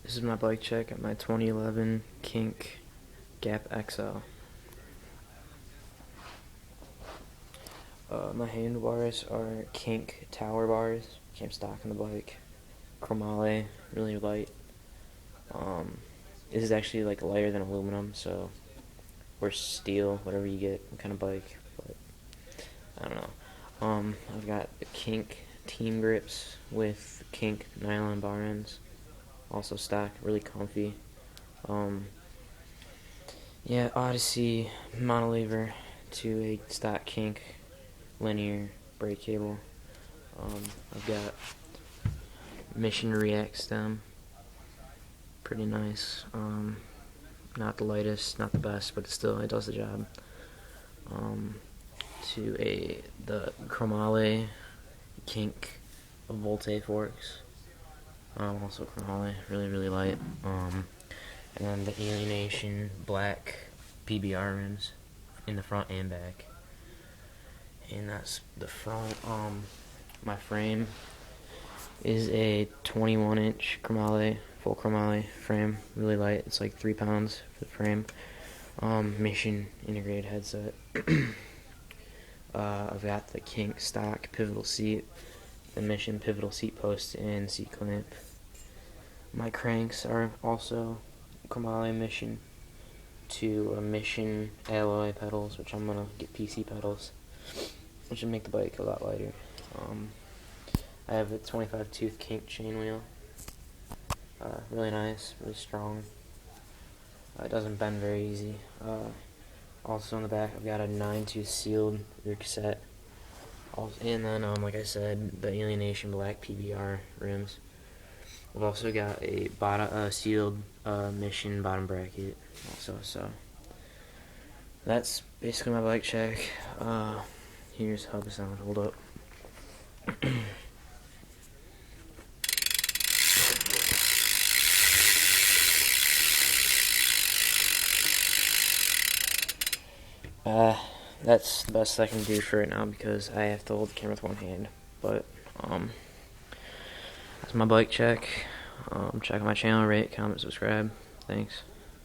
This is my bike check at my 2011 Kink Gap XL. My handlebars are Kink Tower bars, came stock on the bike. Chromale, really light. This is actually like lighter than aluminum, so or steel, whatever you get, what kind of bike. But I don't know. I've got the Kink team grips with Kink nylon bar ends, also stock, really comfy. Yeah, Odyssey monolever to a stock Kink linear brake cable. I've got Mission React stem, pretty nice. Not the lightest, not the best, but it does the job. The Chromale Kink Volte forks, also Chromale, really light. And then the Alienation black PBR rims in the front and back. And that's the front. My frame is a 21-inch Chromale, full Chromale frame, really light. It's like 3 pounds for the frame. Mission integrated headset. I've got the Kink stock pivotal seat, the Mission pivotal seat post and seat clamp. My cranks are also Chromale Mission to a Mission alloy pedals, which I'm gonna get PC pedals, which would make the bike a lot lighter. I have a 25 tooth Kink chain wheel. Really nice, really strong. It doesn't bend very easy. Also in the back, I've got a 9-tooth sealed rear cassette. And then, like I said, the Alienation black PBR rims. I've also got a sealed Mission bottom bracket also. So that's basically my bike check. Here's how the sound hold up. That's the best I can do for right now because I have to hold the camera with one hand. But that's my bike check. Check out my channel, rate, comment, subscribe. Thanks.